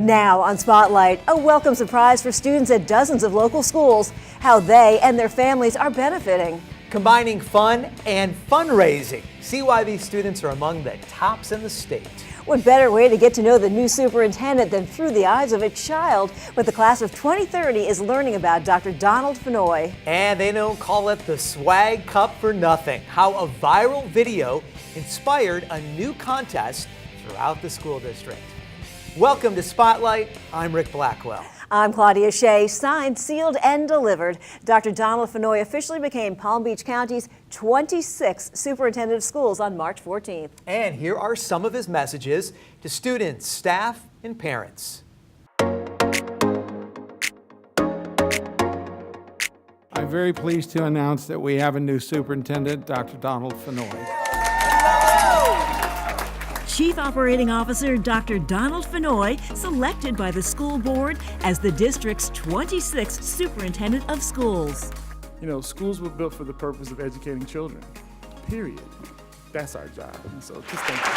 Now on Spotlight, a welcome surprise for students at dozens of local schools, how they and their families are benefiting. Combining fun and fundraising. See why these students are among the tops in the state. What better way to get to know the new superintendent than through the eyes of a child? What the class of 2030 is learning about Dr. Donald Fennoy. And they don't call it the Swag Cup for nothing. How a viral video inspired a new contest throughout the school district. Welcome to Spotlight. I'm Rick Blackwell. I'm Claudia Shea. Signed, sealed, and delivered. Dr. Donald Fennoy officially became Palm Beach County's 26th superintendent of schools on March 14th. And here are some of his messages to students, staff, and parents. I'm very pleased to announce that we have a new superintendent, Dr. Donald Fennoy. Chief Operating Officer Dr. Donald Fennoy, selected by the school board as the district's 26th superintendent of schools. You know, schools were built for the purpose of educating children, period. That's our job, and so just thank you.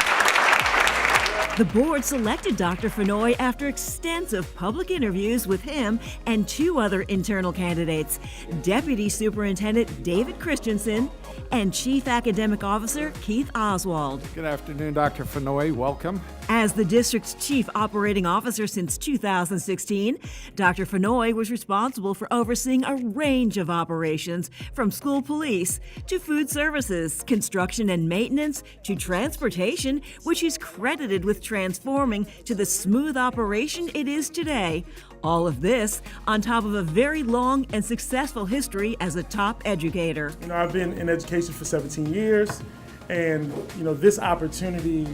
The board selected Dr. Fennoy after extensive public interviews with him and two other internal candidates, Deputy Superintendent David Christensen and Chief Academic Officer Keith Oswald. Good afternoon, Dr. Fennoy. Welcome. As the district's Chief Operating Officer since 2016, Dr. Fennoy was responsible for overseeing a range of operations, from school police to food services, construction and maintenance to transportation, which he's credited with transforming to the smooth operation it is today. All of this on top of a very long and successful history as a top educator. You know, I've been in education for 17 years, and you know, this opportunity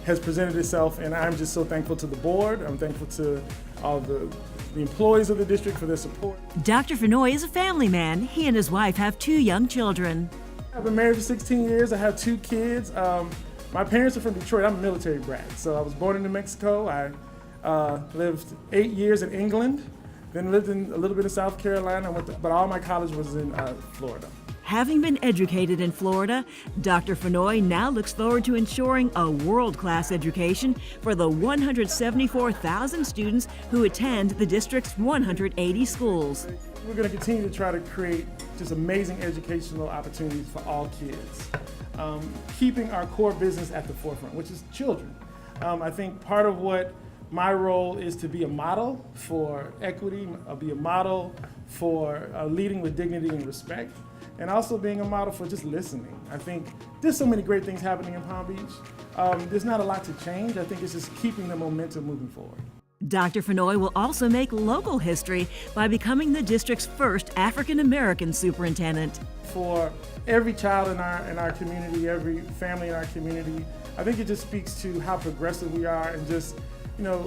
has presented itself, and I'm just so thankful to the board. I'm thankful to all the employees of the district for their support. Dr. Fennoy is a family man. He and his wife have two young children. I've been married for 16 years. I have two kids. My parents are from Detroit. I'm a military brat. So I was born in New Mexico. I lived 8 years in England, then lived in a little bit of South Carolina, but all my college was in Florida. Having been educated in Florida, Dr. Fennoy now looks forward to ensuring a world-class education for the 174,000 students who attend the district's 180 schools. We're going to continue to try to create just amazing educational opportunities for all kids, keeping our core business at the forefront, which is children. I think part of what my role is to be a model for equity, be a model for leading with dignity and respect, and also being a model for just listening. I think there's so many great things happening in Palm Beach. There's not a lot to change. I think it's just keeping the momentum moving forward. Dr. Fennoy will also make local history by becoming the district's first African-American superintendent. For every child in our community, every family in our community, I think it just speaks to how progressive we are, and just, you know,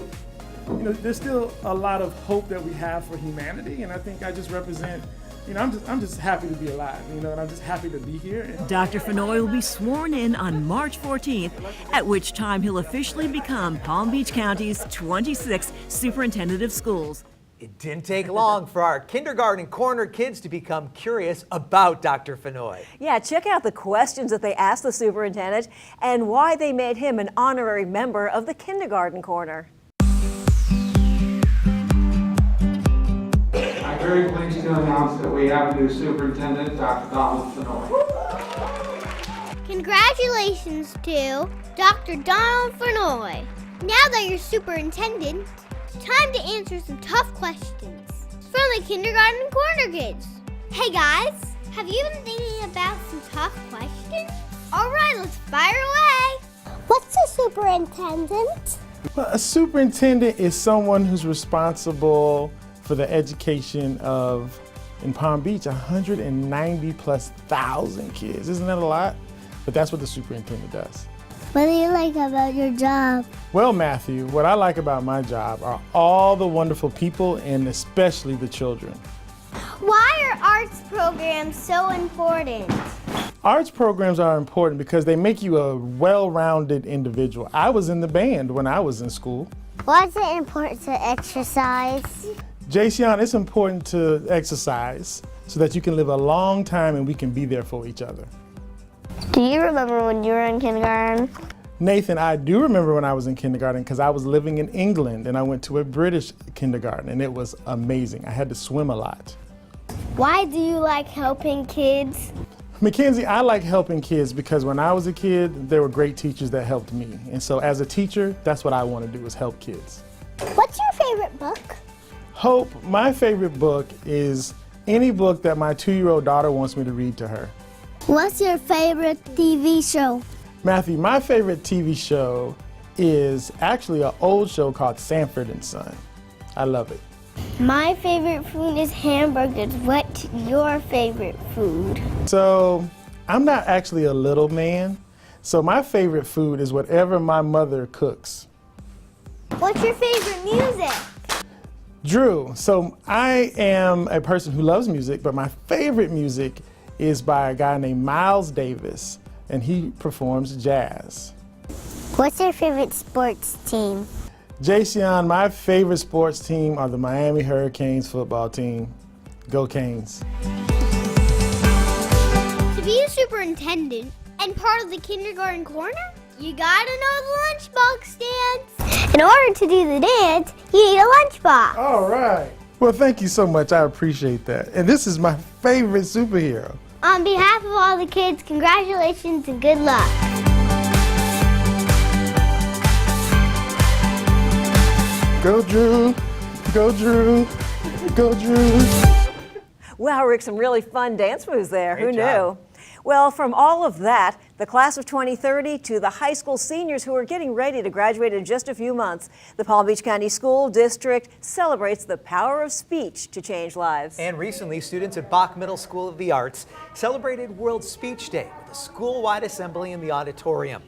there's still a lot of hope that we have for humanity, and I think I just represent, you know, I'm just happy to be alive, you know, and I'm just happy to be here. Dr. Fennoy will be sworn in on March 14th, at which time he'll officially become Palm Beach County's 26th superintendent of schools. It didn't take long for our kindergarten corner kids to become curious about Dr. Fennoy. Yeah, check out the questions that they asked the superintendent and why they made him an honorary member of the kindergarten corner. I'm very pleased to announce that we have a new superintendent, Dr. Donald Fennoy. Congratulations to Dr. Donald Fennoy. Now that you're superintendent, time to answer some tough questions from the kindergarten corner kids. Hey guys, have you been thinking about some tough questions? All right, let's fire away. What's a superintendent? Well, a superintendent is someone who's responsible for the education of, in Palm Beach, 190,000+ kids. Isn't that a lot? But that's what the superintendent does. What do you like about your job? Well, Matthew, what I like about my job are all the wonderful people, and especially the children. Why are arts programs so important? Arts programs are important because they make you a well-rounded individual. I was in the band when I was in school. Why is it important to exercise? Jason, it's important to exercise so that you can live a long time and we can be there for each other. Do you remember when you were in kindergarten? Nathan, I do remember when I was in kindergarten because I was living in England and I went to a British kindergarten and it was amazing. I had to swim a lot. Why do you like helping kids? Mackenzie, I like helping kids because when I was a kid, there were great teachers that helped me. And so as a teacher, that's what I want to do is help kids. What's your favorite book? Hope, my favorite book is any book that my 2-year-old daughter wants me to read to her. What's your favorite TV show? Matthew, my favorite TV show is actually an old show called Sanford and Son. I love it. My favorite food is hamburgers. What's your favorite food? So I'm not actually a little man, so my favorite food is whatever my mother cooks. What's your favorite music? Drew, so I am a person who loves music, but my favorite music is by a guy named Miles Davis, and he performs jazz. What's your favorite sports team? Jason, my favorite sports team are the Miami Hurricanes football team. Go Canes. To be a superintendent and part of the kindergarten corner, you gotta know the lunchbox dance. In order to do the dance, you need a lunchbox. All right. Well, thank you so much. I appreciate that. And this is my favorite superhero. On behalf of all the kids, congratulations and good luck. Go Drew, go Drew, go Drew. Wow, Rick, some really fun dance moves there. Great Who job. knew? Well, from all of that, the class of 2030 to the high school seniors who are getting ready to graduate in just a few months, the Palm Beach County School District celebrates the power of speech to change lives. And recently, students at Bach Middle School of the Arts celebrated World Speech Day with a school-wide assembly in the auditorium.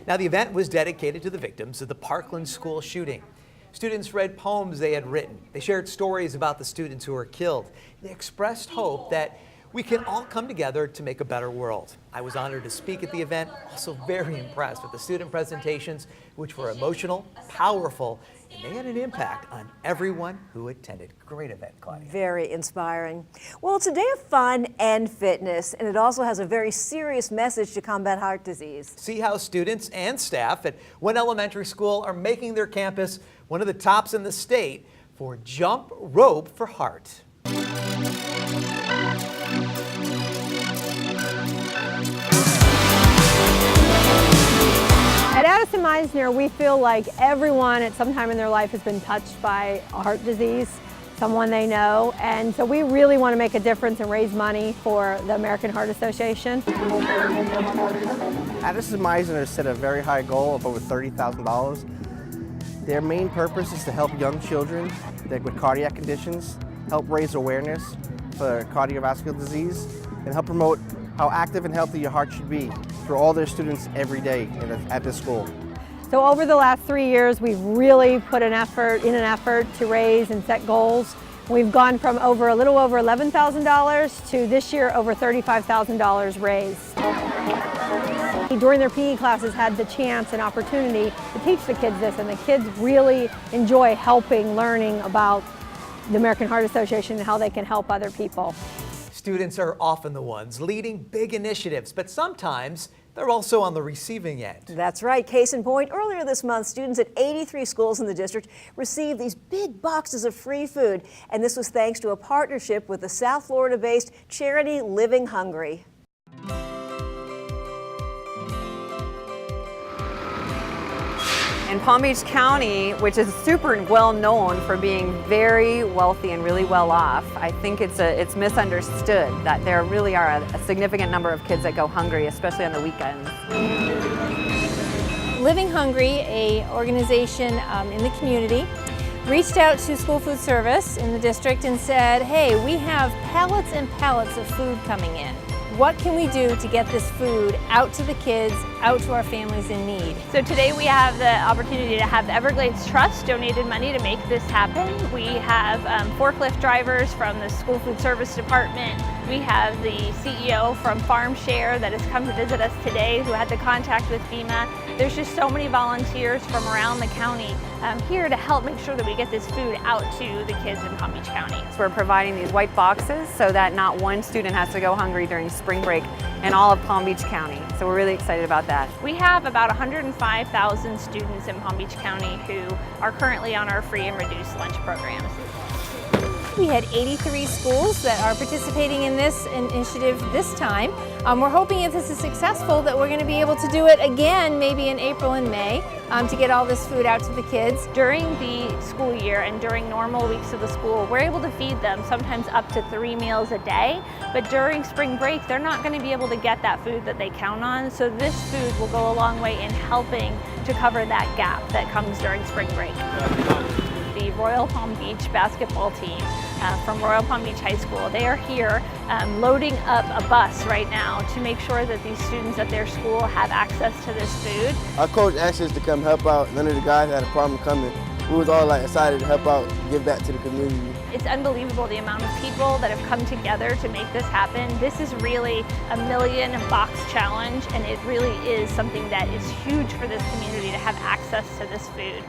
Now, the event was dedicated to the victims of the Parkland school shooting. Students read poems they had written. They shared stories about the students who were killed. They expressed hope that we can all come together to make a better world. I was honored to speak at the event, also very impressed with the student presentations, which were emotional, powerful, and they had an impact on everyone who attended. Great event, Claudia. Very inspiring. Well, it's a day of fun and fitness, and it also has a very serious message to combat heart disease. See how students and staff at Wynn Elementary School are making their campus one of the tops in the state for Jump Rope for Heart. At Addison Meisner, we feel like everyone at some time in their life has been touched by a heart disease, someone they know, and so we really want to make a difference and raise money for the American Heart Association. Addison Meisner set a very high goal of over $30,000. Their main purpose is to help young children with cardiac conditions, help raise awareness for cardiovascular disease, and help promote how active and healthy your heart should be for all their students every day at this school. So over the last 3 years, we've really put an effort to raise and set goals. We've gone from a little over $11,000 to this year over $35,000 raised. During their PE classes had the chance and opportunity to teach the kids this, and the kids really enjoy learning about the American Heart Association and how they can help other people. Students are often the ones leading big initiatives, but sometimes they're also on the receiving end. That's right. Case in point, earlier this month, students at 83 schools in the district received these big boxes of free food, and this was thanks to a partnership with the South Florida-based charity Living Hungry. In Palm Beach County, which is super well known for being very wealthy and really well off, I think it's misunderstood that there really are a significant number of kids that go hungry, especially on the weekends. Living Hungry, an organization in the community, reached out to School Food Service in the district and said, hey, we have pallets and pallets of food coming in. What can we do to get this food out to the kids, out to our families in need? So today we have the opportunity to have the Everglades Trust donated money to make this happen. We have forklift drivers from the School Food Service Department. We have the CEO from Farm Share that has come to visit us today who had the contact with FEMA. There's just so many volunteers from around the county here to help make sure that we get this food out to the kids in Palm Beach County. We're providing these white boxes so that not one student has to go hungry during spring break. in all of Palm Beach County. So we're really excited about that. We have about 105,000 students in Palm Beach County who are currently on our free and reduced lunch programs. We had 83 schools that are participating in this initiative this time. We're hoping if this is successful that we're going to be able to do it again maybe in April and May to get all this food out to the kids. During the school year and during normal weeks of the school, we're able to feed them sometimes up to 3 meals a day, but during spring break they're not going to be able to get that food that they count on, so this food will go a long way in helping to cover that gap that comes during spring break. The Royal Palm Beach basketball team from Royal Palm Beach High School, they are here loading up a bus right now to make sure that these students at their school have access to this food. Our coach asked us to come help out. None of the guys had a problem coming. We was all excited to help out, give back to the community. It's unbelievable the amount of people that have come together to make this happen. This is really a million box challenge, and it really is something that is huge for this community to have access to this food.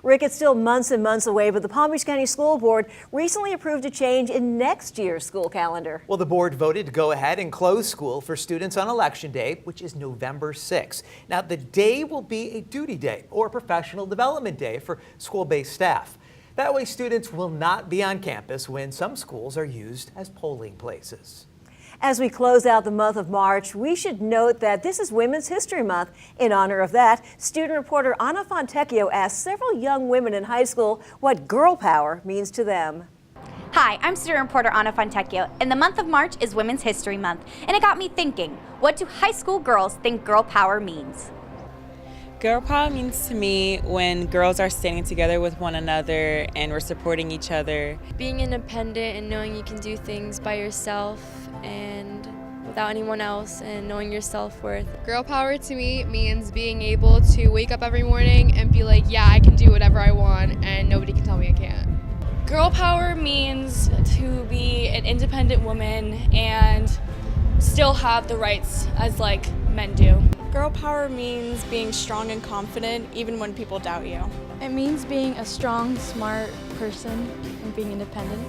Rick, it's still months and months away, but the Palm Beach County School Board recently approved a change in next year's school calendar. Well, the board voted to go ahead and close school for students on Election Day, which is November 6th. Now, the day will be a duty day or professional development day for school-based staff. That way, students will not be on campus when some schools are used as polling places. As we close out the month of March, we should note that this is Women's History Month. In honor of that, student reporter Anna Fontecchio asked several young women in high school what girl power means to them. Hi, I'm student reporter Anna Fontecchio, and the month of March is Women's History Month, and it got me thinking, what do high school girls think girl power means? Girl power means to me when girls are standing together with one another and we're supporting each other. Being independent and knowing you can do things by yourself and without anyone else, and knowing your self-worth. Girl power to me means being able to wake up every morning and be like, yeah, I can do whatever I want and nobody can tell me I can't. Girl power means to be an independent woman and still have the rights as like men do. Girl power means being strong and confident even when people doubt you. It means being a strong, smart person and being independent.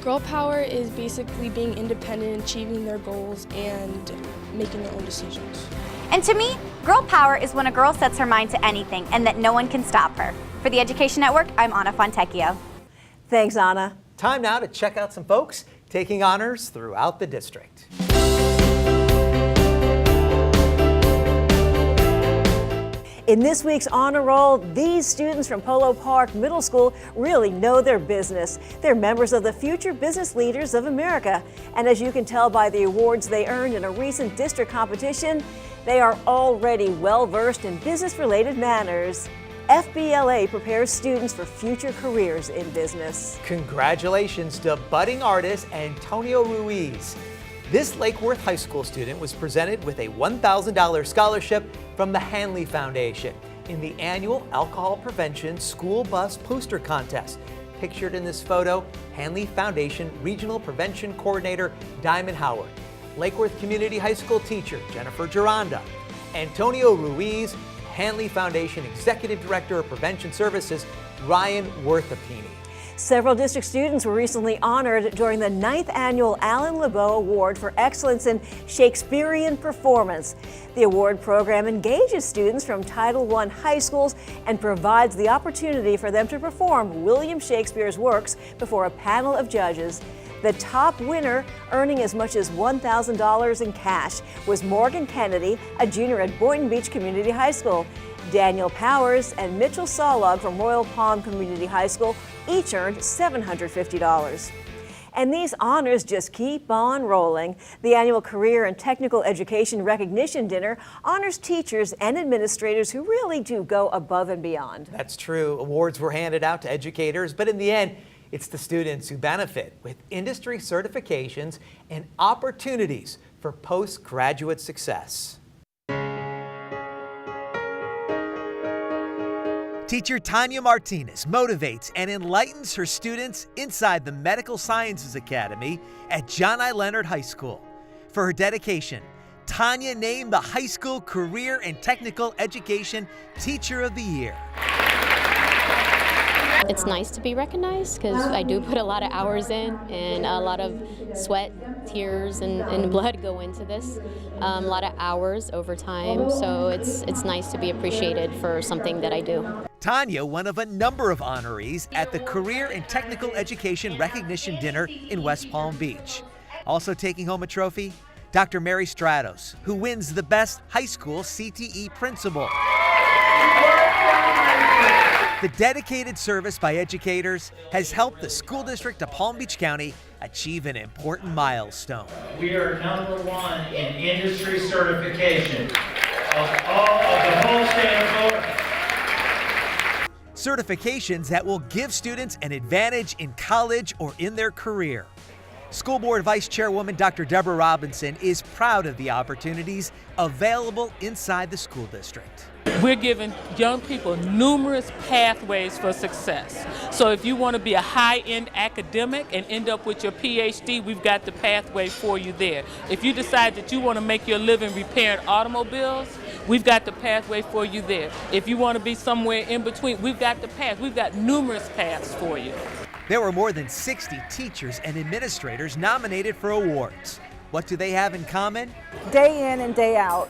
Girl power is basically being independent, achieving their goals, and making their own decisions. And to me, girl power is when a girl sets her mind to anything and that no one can stop her. For the Education Network, I'm Anna Fontecchio. Thanks, Anna. Time now to check out some folks taking honors throughout the district. In this week's honor roll, these students from Polo Park Middle School really know their business. They're members of the Future Business Leaders of America. And as you can tell by the awards they earned in a recent district competition, they are already well-versed in business-related manners. FBLA prepares students for future careers in business. Congratulations to budding artist Antonio Ruiz. This Lake Worth High School student was presented with a $1,000 scholarship from the Hanley Foundation in the annual Alcohol Prevention School Bus Poster Contest. Pictured in this photo, Hanley Foundation Regional Prevention Coordinator Diamond Howard, Lake Worth Community High School teacher Jennifer Gironda, Antonio Ruiz, Hanley Foundation Executive Director of Prevention Services Ryan Worthapini. Several district students were recently honored during the 9th Annual Alan LeBeau Award for Excellence in Shakespearean Performance. The award program engages students from Title I high schools and provides the opportunity for them to perform William Shakespeare's works before a panel of judges. The top winner, earning as much as $1,000 in cash, was Morgan Kennedy, a junior at Boynton Beach Community High School. Daniel Powers and Mitchell Solog from Royal Palm Community High School each earned $750. And these honors just keep on rolling. The annual Career and Technical Education Recognition Dinner honors teachers and administrators who really do go above and beyond. That's true. Awards were handed out to educators, but in the end, it's the students who benefit with industry certifications and opportunities for postgraduate success. Teacher Tanya Martinez motivates and enlightens her students inside the Medical Sciences Academy at John I. Leonard High School. For her dedication, Tanya named the High School Career and Technical Education Teacher of the Year. It's nice to be recognized because I do put a lot of hours in and a lot of sweat, tears, and blood go into this. A lot of hours over time, so it's nice to be appreciated for something that I do. Tanya, one of a number of honorees at the Career and Technical Education Recognition Dinner in West Palm Beach. Also taking home a trophy, Dr. Mary Stratos, who wins the Best High School CTE Principal. The dedicated service by educators has helped the school district of Palm Beach County achieve an important milestone. We are #1 in industry certification of the whole state of Florida. Certifications that will give students an advantage in college or in their career. School Board Vice Chairwoman Dr. Deborah Robinson is proud of the opportunities available inside the school district. We're giving young people numerous pathways for success. So if you want to be a high-end academic and end up with your PhD, we've got the pathway for you there. If you decide that you want to make your living repairing automobiles, we've got the pathway for you there. If you want to be somewhere in between, we've got the path. We've got numerous paths for you. There were more than 60 teachers and administrators nominated for awards. What do they have in common? Day in and day out,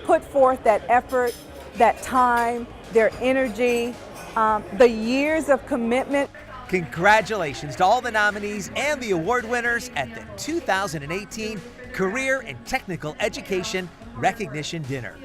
put forth that effort, that time, their energy, the years of commitment. Congratulations to all the nominees and the award winners at the 2018 Career and Technical Education Recognition Dinner.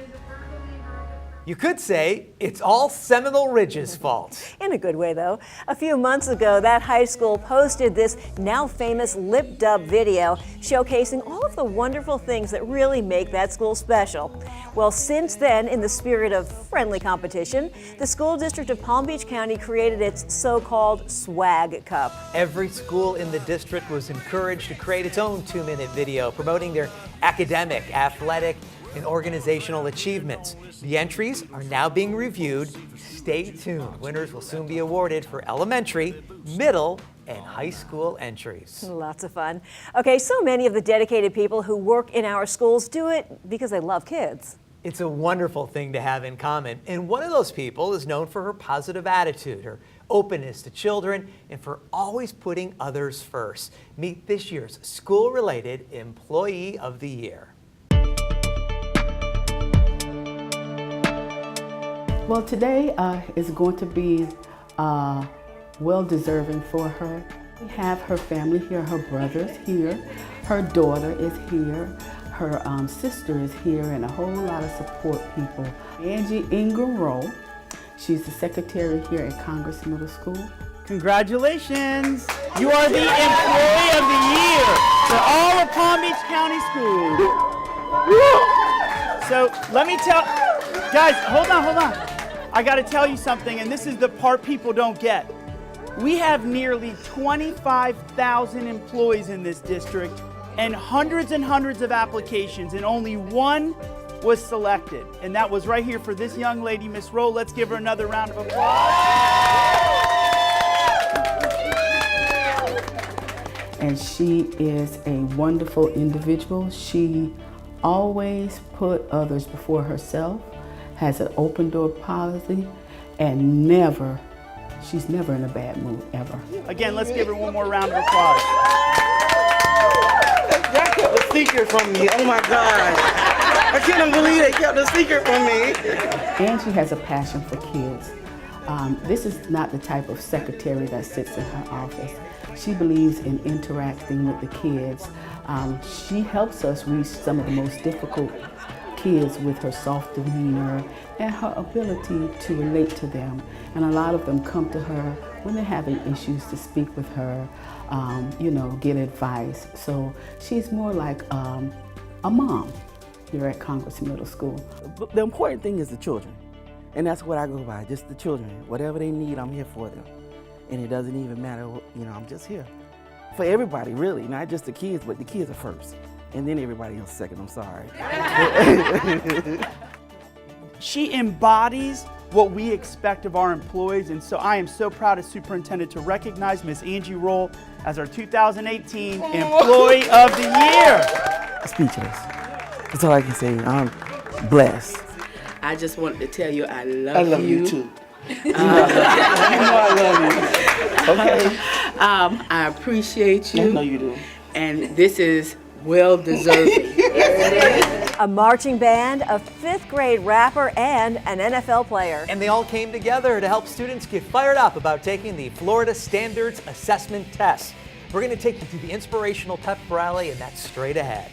You could say it's all Seminole Ridge's fault. In a good way, though. A few months ago, that high school posted this now famous lip dub video showcasing all of the wonderful things that really make that school special. Well, since then, in the spirit of friendly competition, the school district of Palm Beach County created its so-called Swag Cup. Every school in the district was encouraged to create its own 2-minute video promoting their academic, athletic, and organizational achievements. The entries are now being reviewed. Stay tuned. Winners will soon be awarded for elementary, middle, and high school entries. Lots of fun. Okay, so many of the dedicated people who work in our schools do it because they love kids. It's a wonderful thing to have in common. And one of those people is known for her positive attitude, her openness to children, and for always putting others first. Meet this year's school-related Employee of the Year. Well, today is going to be well-deserving for her. We have her family here, her brother's here, her daughter is here, her sister is here, and a whole lot of support people. Angie Ingram Rowe, she's the secretary here at Congress Middle School. Congratulations! You are the Employee of the Year for all of Palm Beach County Schools. So let me tell, guys, hold on. I gotta tell you something, and this is the part people don't get. We have nearly 25,000 employees in this district and hundreds of applications, and only one was selected. And that was right here for this young lady, Miss Rowe. Let's give her another round of applause. And she is a wonderful individual. She always put others before herself, has an open door policy, and she's never in a bad mood, ever. Again, let's give her one more round of applause. That kept the secret from me, oh my God. I couldn't believe they kept the secret from me. Angie has a passion for kids. This is not the type of secretary that sits in her office. She believes in interacting with the kids. She helps us reach some of the most difficult kids with her soft demeanor and her ability to relate to them. And a lot of them come to her when they're having issues to speak with her, get advice. So she's more like a mom here at Congress Middle School. The important thing is the children. And that's what I go by, just the children. Whatever they need, I'm here for them. And it doesn't even matter, I'm just here. For everybody, really, not just the kids, but the kids are first. And then everybody else second, I'm sorry. She embodies what we expect of our employees, and so I am so proud as superintendent to recognize Miss Angie Roll as our 2018 Employee of the Year. Speechless. That's all I can say. I'm blessed. I just wanted to tell you I love you. I love you too. You know I love you. Okay. I appreciate you. I know you do. And this is well deserving. A marching band, a 5th grade rapper, and an NFL player. And they all came together to help students get fired up about taking the Florida Standards Assessment Test. We're going to take you to the Inspirational Pep Rally, and that's straight ahead.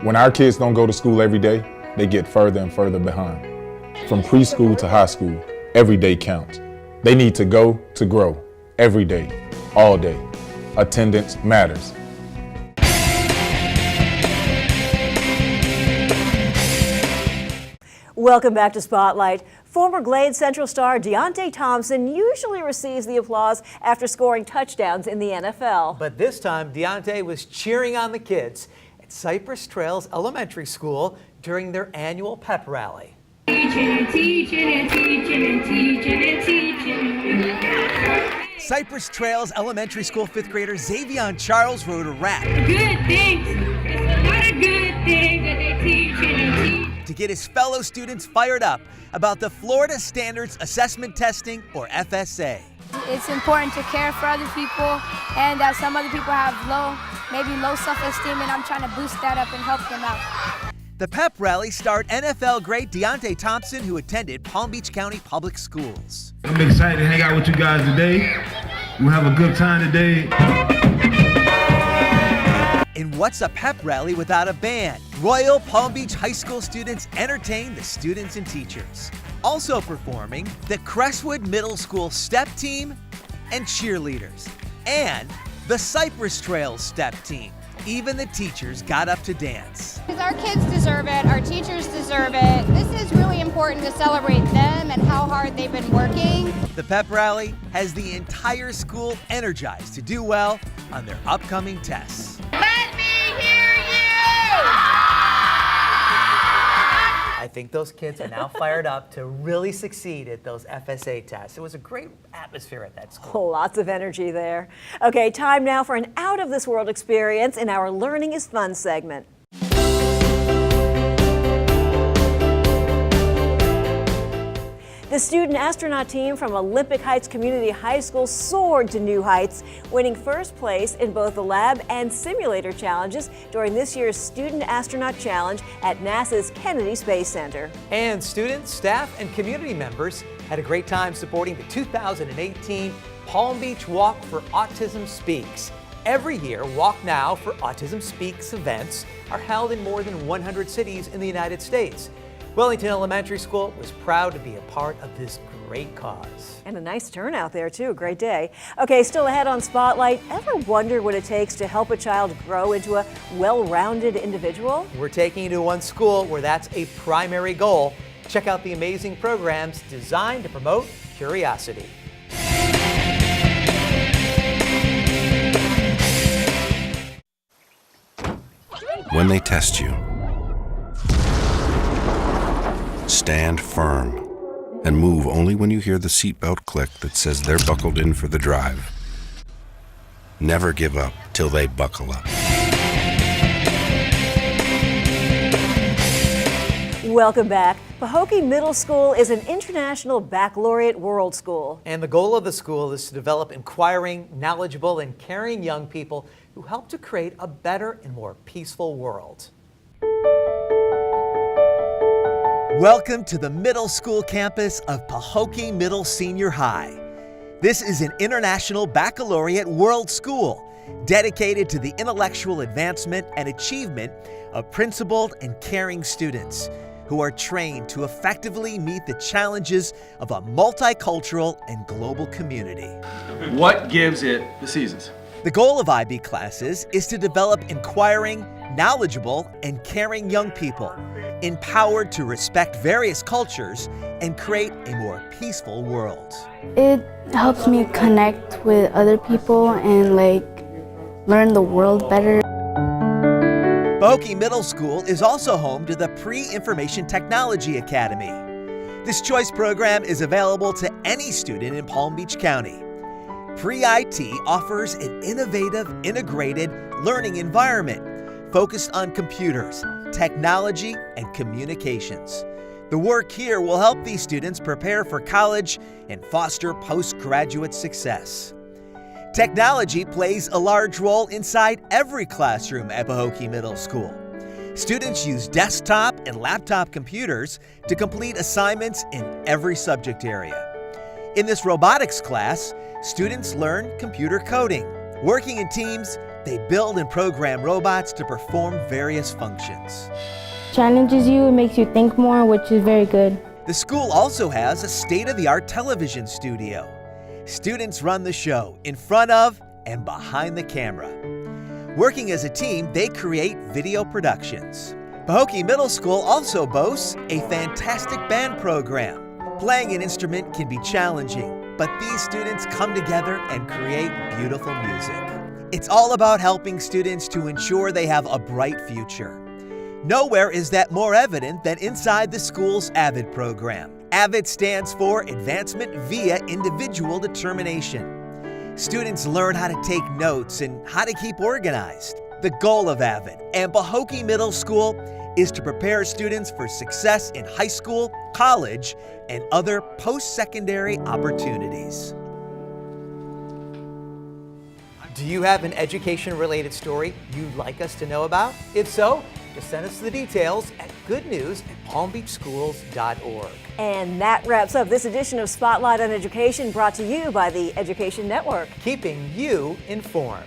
When our kids don't go to school every day, they get further and further behind. From preschool to high school, every day counts. They need to go to grow every day, all day. Attendance matters. Welcome back to Spotlight. Former Glade Central star Deontay Thompson usually receives the applause after scoring touchdowns in the NFL. But this time, Deontay was cheering on the kids at Cypress Trails Elementary School during their annual pep rally. Cypress Trails Elementary School 5th grader Xavion Charles wrote a rap. Good things, it's not a good thing that they teach and teach. To get his fellow students fired up about the Florida Standards Assessment Testing, or FSA. It's important to care for other people, and that some other people have maybe low self-esteem, and I'm trying to boost that up and help them out. The pep rally starred NFL great Deontay Thompson, who attended Palm Beach County Public Schools. I'm excited to hang out with you guys today. We'll have a good time today. And what's a pep rally without a band? Royal Palm Beach High School students entertained the students and teachers. Also performing, the Crestwood Middle School step team and cheerleaders, and the Cypress Trails step team. Even the teachers got up to dance. Our kids deserve it, our teachers deserve it. This is really important to celebrate them and how hard they've been working. The pep rally has the entire school energized to do well on their upcoming tests. Let me hear you! I think those kids are now fired up to really succeed at those FSA tests. It was a great atmosphere at that school. Lots of energy there. Okay, time now for an out-of-this-world experience in our Learning is Fun segment. The student astronaut team from Olympic Heights Community High School soared to new heights, winning first place in both the lab and simulator challenges during this year's Student Astronaut Challenge at NASA's Kennedy Space Center. And students, staff, and community members had a great time supporting the 2018 Palm Beach Walk for Autism Speaks. Every year, Walk Now for Autism Speaks events are held in more than 100 cities in the United States. Wellington Elementary School was proud to be a part of this great cause. And a nice turnout there too, great day. Okay, still ahead on Spotlight, ever wonder what it takes to help a child grow into a well-rounded individual? We're taking you to one school where that's a primary goal. Check out the amazing programs designed to promote curiosity. When they test you, stand firm and move only when you hear the seatbelt click that says they're buckled in for the drive. Never give up till they buckle up. Welcome back. Hoke Middle School is an international baccalaureate world school. And the goal of the school is to develop inquiring, knowledgeable, and caring young people who help to create a better and more peaceful world. Welcome to the middle school campus of Hoke Middle Senior High. This is an international baccalaureate world school dedicated to the intellectual advancement and achievement of principled and caring students who are trained to effectively meet the challenges of a multicultural and global community. What gives it the seasons? The goal of IB classes is to develop inquiring, knowledgeable, and caring young people, empowered to respect various cultures and create a more peaceful world. It helps me connect with other people and learn the world better. Hoke Middle School is also home to the Pre-Information Technology Academy. This choice program is available to any student in Palm Beach County. Pre-IT offers an innovative, integrated learning environment focused on computers, technology, and communications. The work here will help these students prepare for college and foster postgraduate success. Technology plays a large role inside every classroom at Hoke Middle School. Students use desktop and laptop computers to complete assignments in every subject area. In this robotics class, students learn computer coding. Working in teams, they build and program robots to perform various functions. Challenges you, it makes you think more, which is very good. The school also has a state-of-the-art television studio. Students run the show in front of and behind the camera. Working as a team, they create video productions. Hoke Middle School also boasts a fantastic band program. Playing an instrument can be challenging, but these students come together and create beautiful music. It's all about helping students to ensure they have a bright future. Nowhere is that more evident than inside the school's AVID program. AVID stands for Advancement via Individual Determination. Students learn how to take notes and how to keep organized. The goal of AVID and Hoke Middle School is to prepare students for success in high school, college, and other post-secondary opportunities. Do you have an education-related story you'd like us to know about? If so, just send us the details at goodnews@palmbeachschools.org. And that wraps up this edition of Spotlight on Education, brought to you by the Education Network. Keeping you informed.